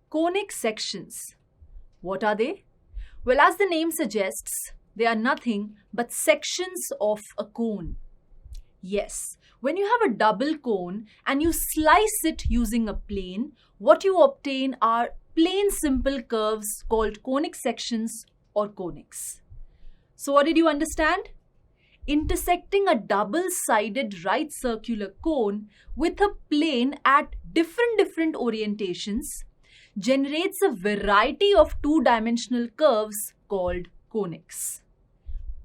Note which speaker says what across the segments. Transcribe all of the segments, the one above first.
Speaker 1: Conic sections. What are they? Well, as the name suggests, they are nothing but sections of a cone. Yes, when you have a double cone and you slice it using a plane, what you obtain are plain simple curves called conic sections or conics. So what did you understand? Intersecting a double-sided right circular cone with a plane at different orientations generates a variety of two-dimensional curves called conics.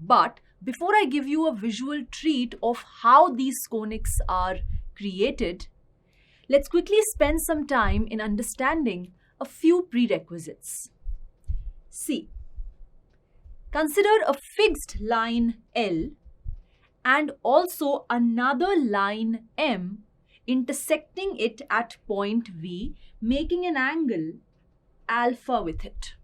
Speaker 1: But before I give you a visual treat of how these conics are created, let's quickly spend some time in understanding a few prerequisites. See, consider a fixed line L and also another line M intersecting it at point V, making an angle alpha with it.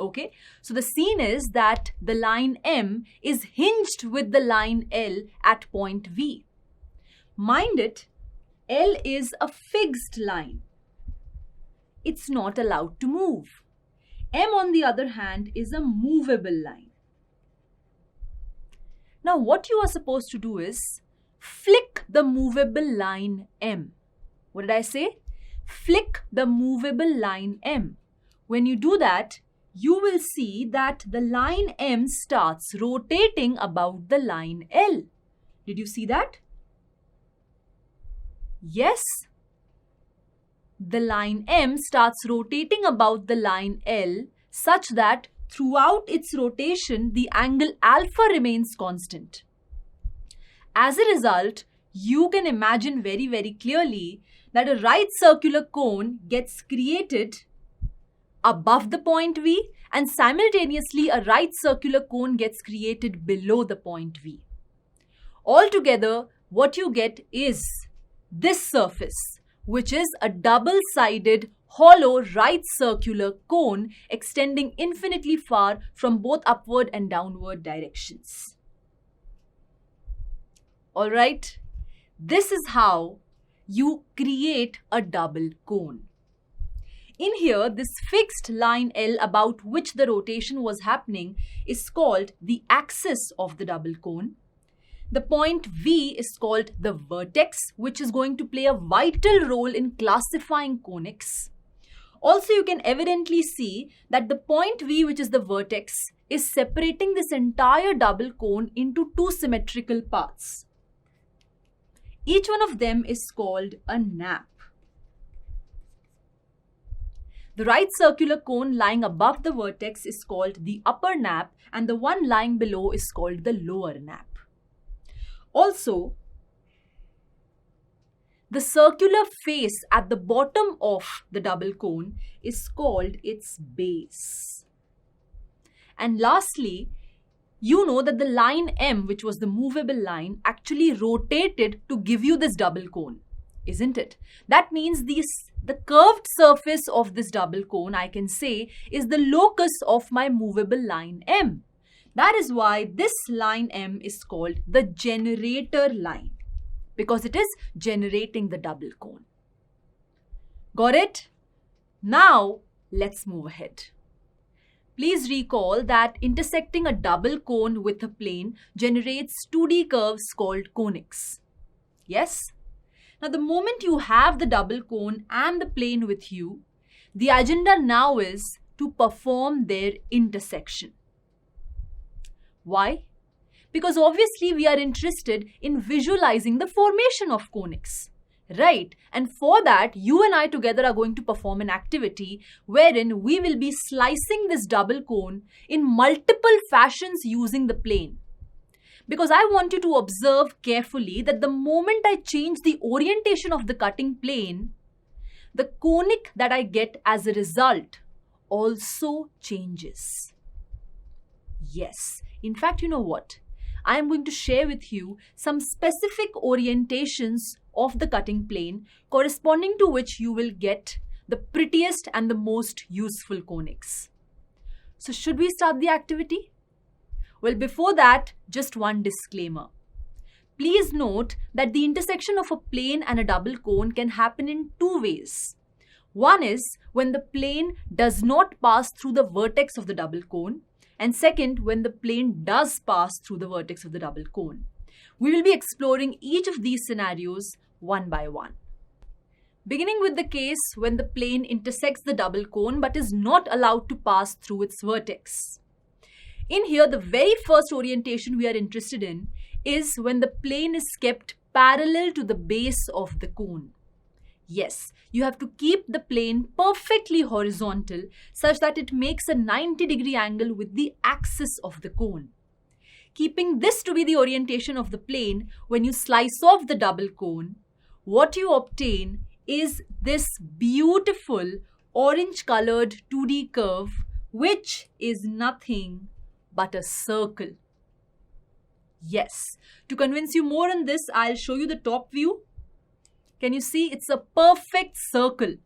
Speaker 1: Okay, so the scene is that the line M is hinged with the line L at point V. Mind it, L is a fixed line. It's not allowed to move. M, on the other hand, is a movable line. Now, what you are supposed to do is flick the movable line M. What did I say? Flick the movable line M. When you do that, you will see that the line M starts rotating about the line L. Did you see that? Yes. The line M starts rotating about the line L such that throughout its rotation, the angle alpha remains constant. As a result, you can imagine very clearly that a right circular cone gets created above the point V and simultaneously a right circular cone gets created below the point V. Altogether, what you get is this surface, which is a double-sided hollow right circular cone extending infinitely far from both upward and downward directions. Alright, this is how you create a double cone. In here, this fixed line L about which the rotation was happening is called the axis of the double cone. The point V is called the vertex, which is going to play a vital role in classifying conics. Also, you can evidently see that the point V, which is the vertex, is separating this entire double cone into two symmetrical parts. Each one of them is called a nap. The right circular cone lying above the vertex is called the upper nap, and the one lying below is called the lower nap. Also, the circular face at the bottom of the double cone is called its base. And lastly, you know that the line M, which was the movable line, actually rotated to give you this double cone, isn't it? That means the curved surface of this double cone, I can say, is the locus of my movable line M. That is why this line M is called the generator line, because it is generating the double cone. Got it? Now, let's move ahead. Please recall that intersecting a double cone with a plane generates 2D curves called conics. Yes? Now, the moment you have the double cone and the plane with you, the agenda now is to perform their intersection. Why? Because obviously we are interested in visualizing the formation of conics, right? And for that, you and I together are going to perform an activity wherein we will be slicing this double cone in multiple fashions using the plane. Because I want you to observe carefully that the moment I change the orientation of the cutting plane, the conic that I get as a result also changes. Yes. In fact, you know what? I am going to share with you some specific orientations of the cutting plane corresponding to which you will get the prettiest and the most useful conics. So should we start the activity? Well, before that, just one disclaimer. Please note that the intersection of a plane and a double cone can happen in two ways. One is when the plane does not pass through the vertex of the double cone, and second, when the plane does pass through the vertex of the double cone. We will be exploring each of these scenarios one by one. Beginning with the case when the plane intersects the double cone but is not allowed to pass through its vertex. In here, the very first orientation we are interested in is when the plane is kept parallel to the base of the cone. Yes, you have to keep the plane perfectly horizontal such that it makes a 90-degree angle with the axis of the cone. Keeping this to be the orientation of the plane, when you slice off the double cone, what you obtain is this beautiful orange-colored 2D curve, which is nothing but a circle. Yes, to convince you more on this, I'll show you the top view. Can you see? It's a perfect circle.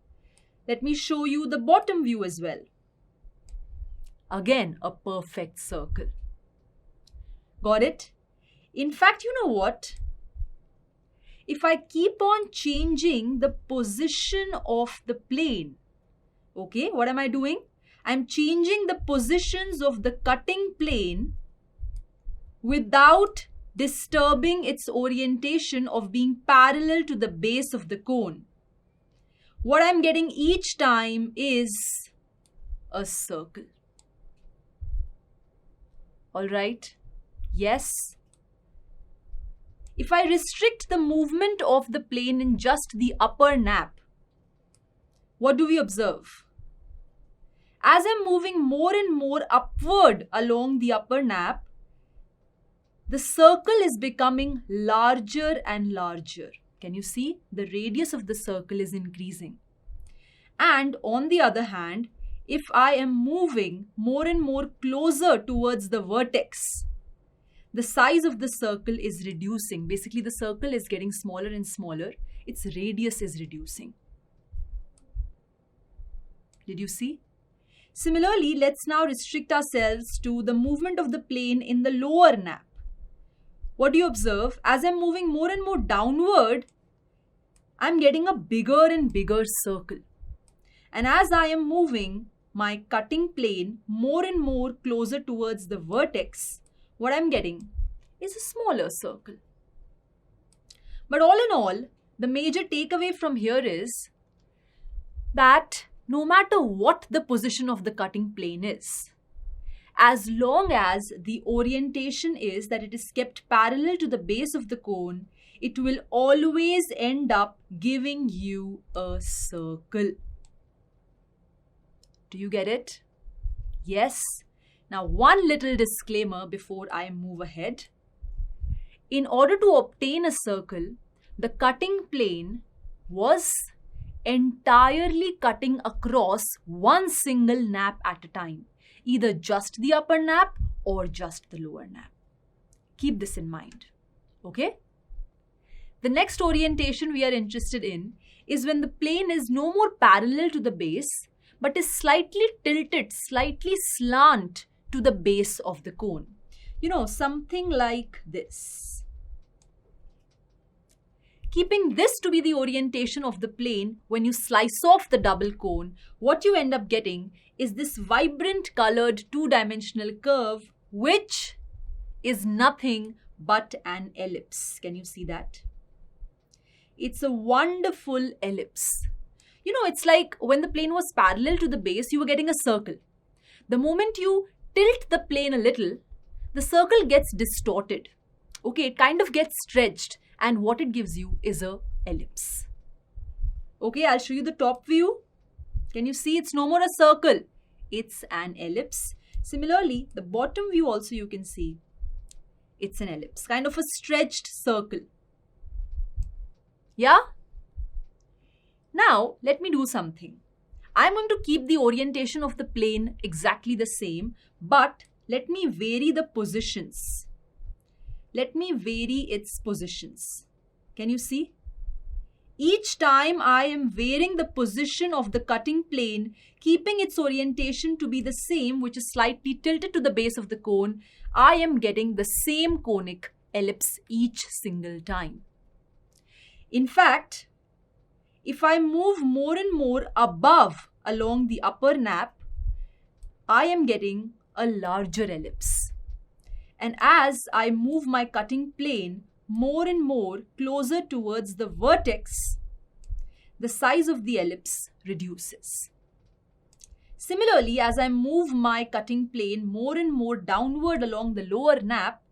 Speaker 1: Let me show you the bottom view as well. Again, a perfect circle. Got it? In fact, you know what? If I keep on changing the position of the plane, okay, what am I doing? I'm changing the positions of the cutting plane without disturbing its orientation of being parallel to the base of the cone. What I'm getting each time is a circle. All right? Yes. If I restrict the movement of the plane in just the upper nap, what do we observe? As I'm moving more and more upward along the upper nap, the circle is becoming larger and larger. Can you see? The radius of the circle is increasing. And on the other hand, if I am moving more and more closer towards the vertex, the size of the circle is reducing. Basically, the circle is getting smaller and smaller. Its radius is reducing. Did you see? Similarly, let's now restrict ourselves to the movement of the plane in the lower nap. What do you observe? As I'm moving more and more downward, I'm getting a bigger and bigger circle. And as I am moving my cutting plane more and more closer towards the vertex, what I'm getting is a smaller circle. But all in all, the major takeaway from here is that no matter what the position of the cutting plane is, as long as the orientation is that it is kept parallel to the base of the cone, it will always end up giving you a circle. Do you get it? Yes. Now, one little disclaimer before I move ahead. In order to obtain a circle, the cutting plane was entirely cutting across one single nap at a time. Either just the upper nap or just the lower nap. Keep this in mind. Okay? The next orientation we are interested in is when the plane is no more parallel to the base but is slightly tilted, slightly slant to the base of the cone. You know, something like this. Keeping this to be the orientation of the plane, when you slice off the double cone, what you end up getting is this vibrant colored two-dimensional curve, which is nothing but an ellipse. Can you see that? It's a wonderful ellipse. You know, it's like when the plane was parallel to the base, you were getting a circle. The moment you tilt the plane a little, the circle gets distorted. Okay, it kind of gets stretched, and what it gives you is a ellipse. Okay, I'll show you the top view. Can you see it's no more a circle? It's an ellipse. Similarly, the bottom view also you can see. It's an ellipse, kind of a stretched circle. Yeah? Now, let me do something. I'm going to keep the orientation of the plane exactly the same, but let me vary the positions. Let me vary its positions. Can you see? Each time I am varying the position of the cutting plane, keeping its orientation to be the same, which is slightly tilted to the base of the cone, I am getting the same conic ellipse each single time. In fact, if I move more and more above along the upper nap, I am getting a larger ellipse. And as I move my cutting plane more and more closer towards the vertex, the size of the ellipse reduces. Similarly, as I move my cutting plane more and more downward along the lower nap,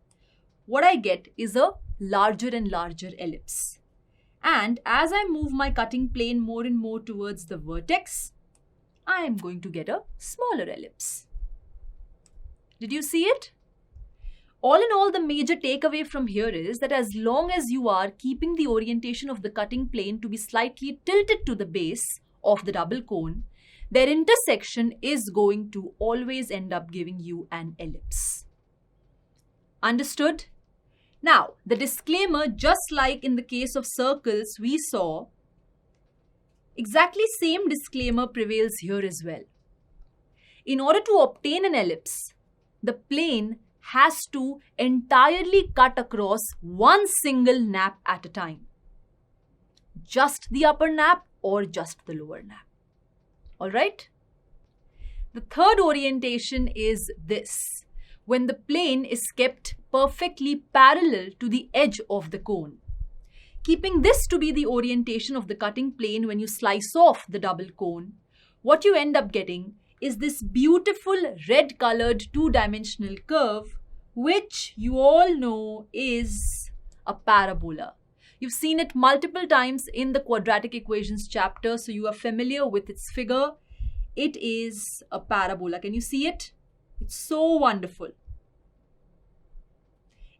Speaker 1: what I get is a larger and larger ellipse. And as I move my cutting plane more and more towards the vertex, I am going to get a smaller ellipse. Did you see it? All in all, the major takeaway from here is that as long as you are keeping the orientation of the cutting plane to be slightly tilted to the base of the double cone, their intersection is going to always end up giving you an ellipse. Understood? Now, the disclaimer, just like in the case of circles we saw, exactly same disclaimer prevails here as well. In order to obtain an ellipse, the plane has to entirely cut across one single nap at a time. Just the upper nap or just the lower nap. Alright? The third orientation is this, when the plane is kept perfectly parallel to the edge of the cone. Keeping this to be the orientation of the cutting plane when you slice off the double cone, what you end up getting is this beautiful red colored two-dimensional curve, which you all know is a parabola. You've seen it multiple times in the quadratic equations chapter, so you are familiar with its figure. It is a parabola. Can you see it? It's so wonderful.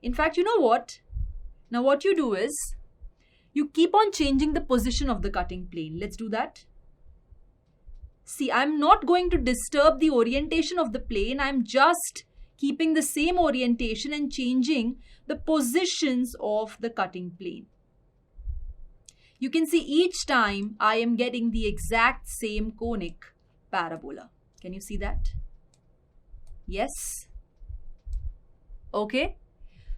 Speaker 1: In fact, you know what? Now what you do is, you keep on changing the position of the cutting plane. Let's do that. See, I'm not going to disturb the orientation of the plane. I'm just keeping the same orientation and changing the positions of the cutting plane. You can see each time I am getting the exact same conic parabola. Can you see that? Yes? Okay.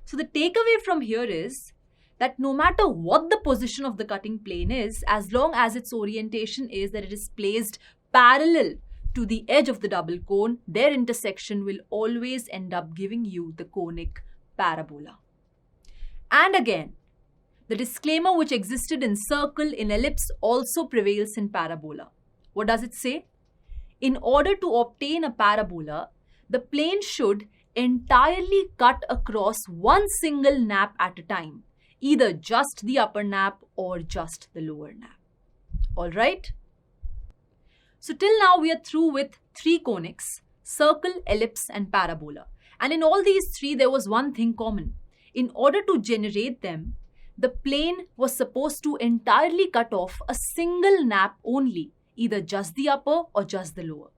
Speaker 1: So the takeaway from here is that no matter what the position of the cutting plane is, as long as its orientation is that it is placed parallel to the edge of the double cone, their intersection will always end up giving you the conic parabola. And again, the disclaimer which existed in circle, in ellipse also prevails in parabola. What does it say? In order to obtain a parabola, the plane should entirely cut across one single nap at a time, either just the upper nap or just the lower nap. Alright? So till now we are through with three conics, circle, ellipse and parabola. And in all these three there was one thing common. In order to generate them, the plane was supposed to entirely cut off a single nap only, either just the upper or just the lower.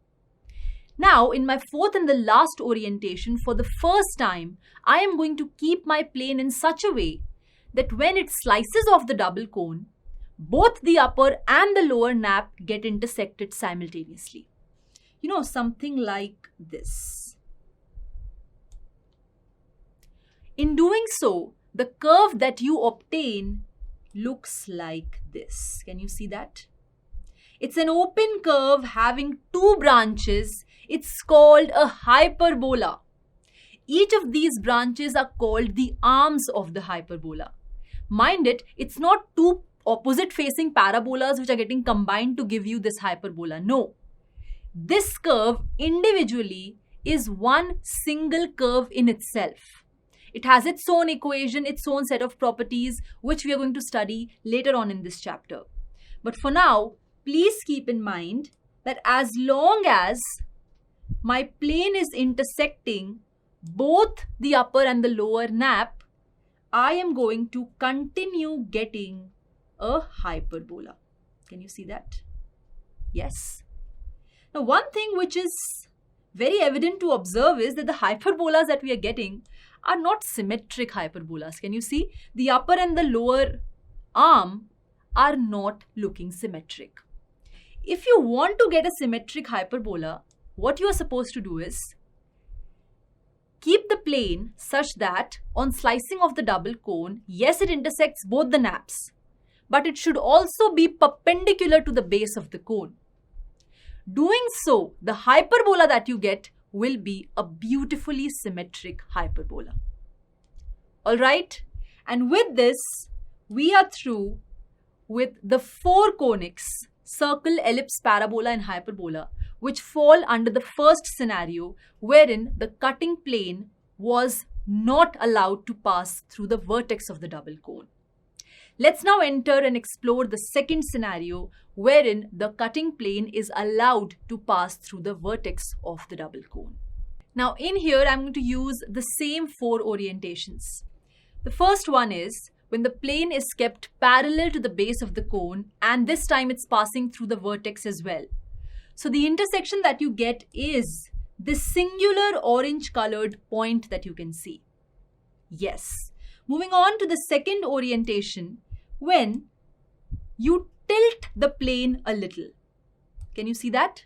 Speaker 1: Now, in my fourth and the last orientation, for the first time, I am going to keep my plane in such a way that when it slices off the double cone, both the upper and the lower nap get intersected simultaneously. You know, something like this. In doing so, the curve that you obtain looks like this. Can you see that? It's an open curve having two branches. It's called a hyperbola. Each of these branches are called the arms of the hyperbola. Mind it, it's not two opposite facing parabolas which are getting combined to give you this hyperbola. No. This curve individually is one single curve in itself. It has its own equation, its own set of properties, which we are going to study later on in this chapter. But for now, please keep in mind that as long as my plane is intersecting both the upper and the lower nap, I am going to continue getting a hyperbola. Can you see that? Yes. Now, one thing which is very evident to observe is that the hyperbolas that we are getting are not symmetric hyperbolas. Can you see? The upper and the lower arm are not looking symmetric. If you want to get a symmetric hyperbola, what you are supposed to do is keep the plane such that on slicing of the double cone, yes, it intersects both the naps, but it should also be perpendicular to the base of the cone. Doing so, the hyperbola that you get will be a beautifully symmetric hyperbola. Alright, and with this, we are through with the 4 conics, circle, ellipse, parabola and hyperbola, which fall under the first scenario wherein the cutting plane was not allowed to pass through the vertex of the double cone. Let's now enter and explore the second scenario wherein the cutting plane is allowed to pass through the vertex of the double cone. Now in here, I'm going to use the same 4 orientations. The first one is when the plane is kept parallel to the base of the cone, and this time it's passing through the vertex as well. So the intersection that you get is this singular orange colored point that you can see. Yes. Moving on to the second orientation, when you tilt the plane a little. Can you see that?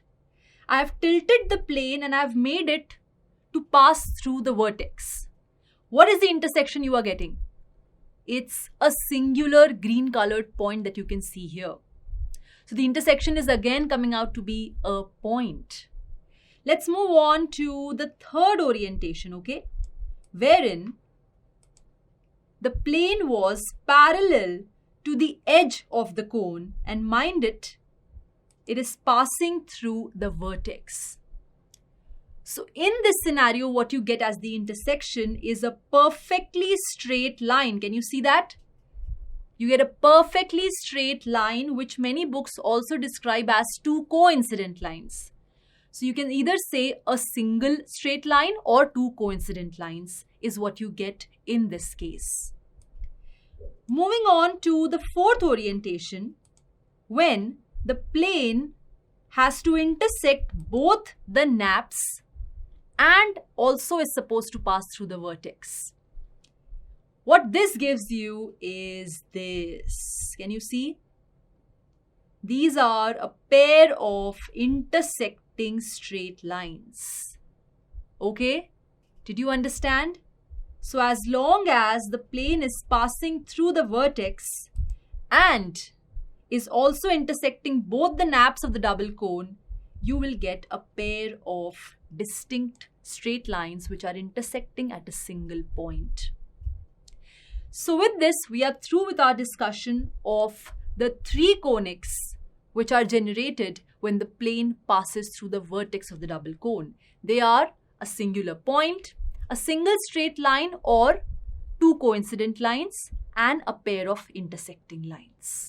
Speaker 1: I have tilted the plane and I have made it to pass through the vertex. What is the intersection you are getting? It's a singular green colored point that you can see here. So the intersection is again coming out to be a point. Let's move on to the third orientation, okay? Wherein the plane was parallel to the edge of the cone, and mind it, it is passing through the vertex. So in this scenario, what you get as the intersection is a perfectly straight line. Can you see that? You get a perfectly straight line, which many books also describe as 2 coincident lines. So you can either say a single straight line or 2 coincident lines is what you get in this case. Moving on to the fourth orientation, when the plane has to intersect both the naps and also is supposed to pass through the vertex. What this gives you is this. Can you see? These are a pair of intersecting straight lines. Okay? Did you understand? So as long as the plane is passing through the vertex and is also intersecting both the naps of the double cone, you will get a pair of distinct straight lines which are intersecting at a single point. So with this, we are through with our discussion of the 3 conics which are generated when the plane passes through the vertex of the double cone. They are a singular point, a single straight line or 2 coincident lines, and a pair of intersecting lines.